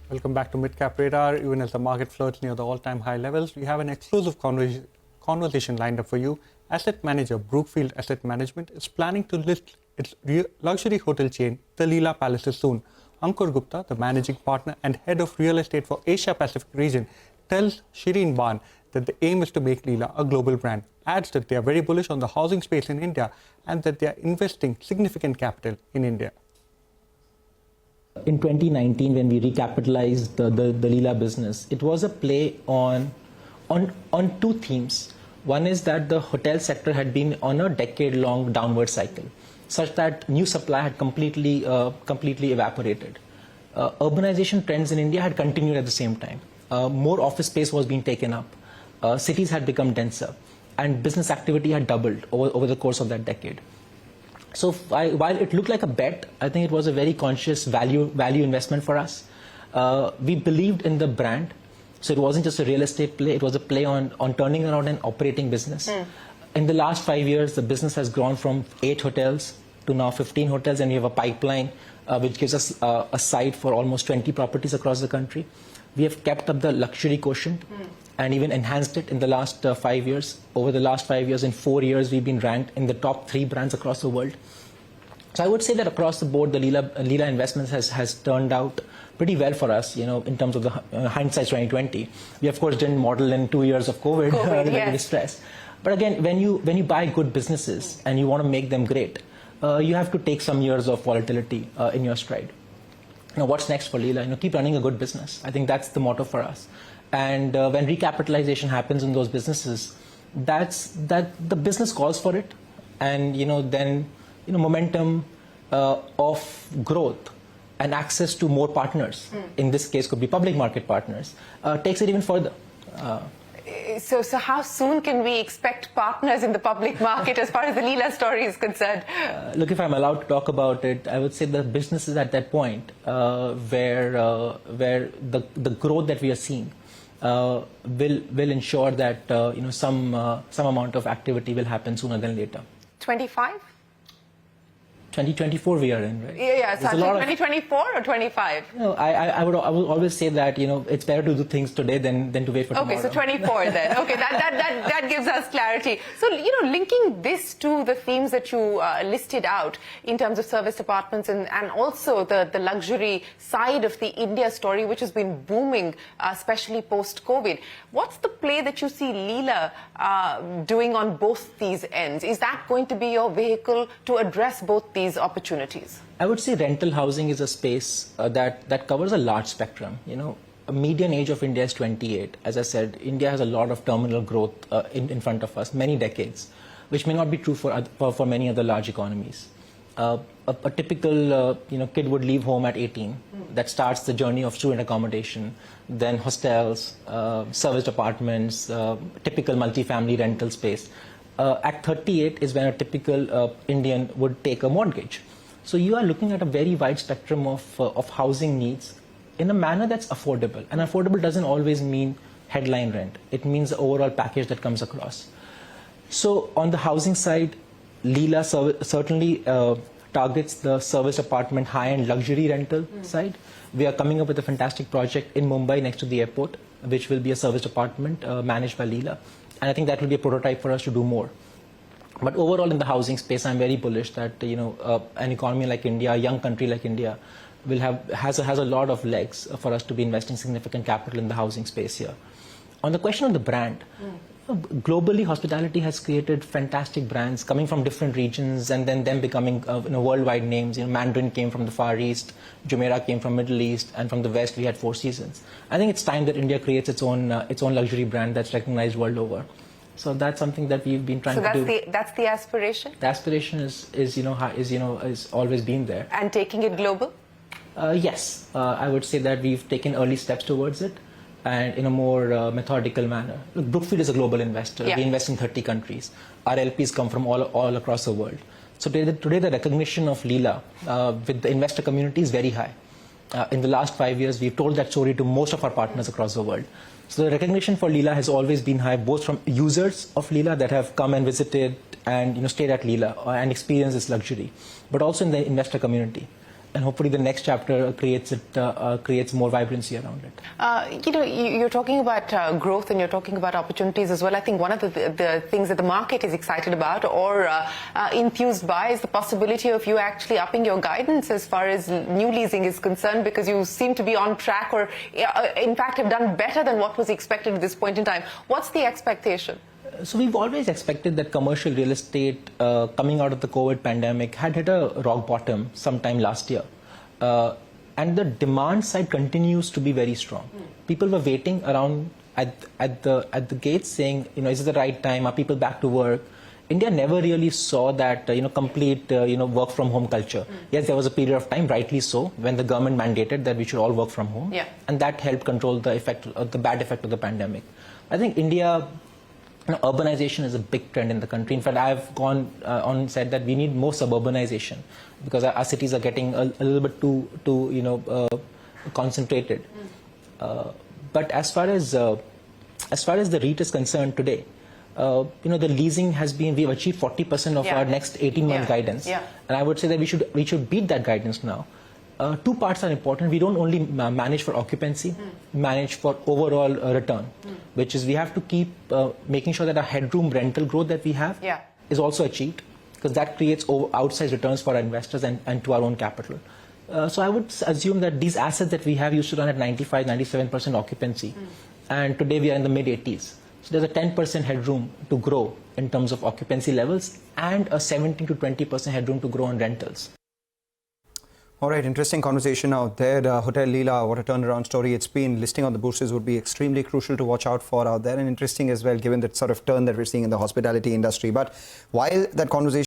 Welcome back to Midcap Radar. Even as the market flirts near the all-time high levels, we have an exclusive conversation lined up for you. Asset manager Brookfield Asset Management is planning to list its luxury hotel chain, the Leela Palaces, soon. Ankur Gupta, the managing partner and head of real estate for Asia Pacific region, tells Shireen Ban that the aim is to make Leela a global brand. Adds that they are very bullish on the housing space in India and that they are investing significant capital in India. In 2019, when we recapitalized the Leela business, it was a play on two themes. One is that the hotel sector had been on a decade-long downward cycle, such that new supply had completely evaporated. Urbanization trends in India had continued at the same time. More office space was being taken up. Cities had become denser, and business activity had doubled over the course of that decade. So while it looked like a bet, I think it was a very conscious value investment for us. We believed in the brand, so it wasn't just a real estate play, it was a play on turning around an operating business. In the last 5 years, the business has grown from 8 hotels to now 15 hotels, and we have a pipeline which gives us a site for almost 20 properties across the country. We have kept up the luxury quotient and even enhanced it in the last 5 years. Over the last 5 years, in 4 years, we've been ranked in the top 3 brands across the world. So I would say that across the board, the Leela investments has turned out pretty well for us, in terms of the hindsight 2020. We, of course, didn't model in 2 years of COVID yes. stress. But again, when you buy good businesses and you want to make them great, you have to take some years of volatility in your stride. Now, what's next for Leela? Keep running a good business. I think that's the motto for us. And when recapitalization happens in those businesses, that the business calls for it, and then momentum of growth and access to more partners, in this case could be public market partners, takes it even further. So how soon can we expect partners in the public market as far as the Leela story is concerned? Look, if I'm allowed to talk about it, I would say the business is at that point where the growth that we are seeing will ensure that some amount of activity will happen sooner than later. 25? 2024 we are in, right? Yeah. So 2024 or 25? I would always say that it's better to do things today than to wait for tomorrow. Okay, so 24 then. Okay, that gives us clarity. So linking this to the themes that you listed out in terms of service apartments and also the luxury side of the India story, which has been booming, especially post-COVID. What's the play that you see Leela doing on both these ends? Is that going to be your vehicle to address both these opportunities? I would say rental housing is a space that covers a large spectrum. A median age of India is 28. As I said, India has a lot of terminal growth in front of us, many decades, which may not be true for many other large economies. A typical kid would leave home at 18. That starts the journey of student accommodation, then hostels, serviced apartments, typical multifamily rental space. At 38 is when a typical Indian would take a mortgage. So you are looking at a very wide spectrum of housing needs in a manner that's affordable. And affordable doesn't always mean headline rent. It means the overall package that comes across. So on the housing side, Leela certainly targets the serviced apartment high-end luxury rental side. We are coming up with a fantastic project in Mumbai next to the airport, which will be a serviced apartment managed by Leela. And I think that will be a prototype for us to do more. But overall in the housing space, I'm very bullish that an economy like India, a young country like India, has a lot of legs for us to be investing significant capital in the housing space here. On the question of the brand, globally hospitality has created fantastic brands coming from different regions and then them becoming worldwide names. Mandarin came from the Far East, Jumeirah came from Middle East, and from the West we had Four Seasons. I think it's time that India creates its own luxury brand that's recognized world over. So that's something that we've been trying to do. So that's the aspiration? The aspiration is always been there. And taking it global? Yes, I would say that we've taken early steps towards it, and in a more methodical manner. Look, Brookfield is a global investor. Yeah. We invest in 30 countries. Our LPs come from all across the world. So today the recognition of Leela with the investor community is very high. In the last 5 years, we've told that story to most of our partners across the world. So the recognition for Leela has always been high, both from users of Leela that have come and visited and stayed at Leela and experienced this luxury, but also in the investor community. and hopefully the next chapter creates more vibrancy around it. You're talking about growth and you're talking about opportunities as well. I think one of the things that the market is excited about or enthused by is the possibility of you actually upping your guidance as far as new leasing is concerned, because you seem to be on track, or in fact have done better than what was expected at this point in time. What's the expectation? So we've always expected that commercial real estate coming out of the COVID pandemic had hit a rock bottom sometime last year. And the demand side continues to be very strong. People were waiting around at the gates saying, is it the right time? Are people back to work? India never really saw that complete work from home culture. Yes, there was a period of time, rightly so, when the government mandated that we should all work from home, and that helped control the bad effect of the pandemic. I think India. Urbanization is a big trend in the country. In fact, I've gone on and said that we need more suburbanization because our cities are getting a little bit too concentrated. But as far as the REIT is concerned today, the leasing has been, we've achieved 40% of our next 18-month guidance, and I would say that we should beat that guidance now. Two parts are important. We don't only manage for occupancy, manage for overall return, which is we have to keep making sure that our headroom rental growth that we have is also achieved, because that creates outsized returns for our investors and to our own capital. So I would assume that these assets that we have used to run at 95-97% occupancy, and today we are in the mid-80s. So there's a 10% headroom to grow in terms of occupancy levels and a 17 to 20% headroom to grow on rentals. All right, interesting conversation out there. Hotel Leela, what a turnaround story it's been. Listing on the bourses would be extremely crucial to watch out for out there, and interesting as well, given that sort of turn that we're seeing in the hospitality industry. But while that conversation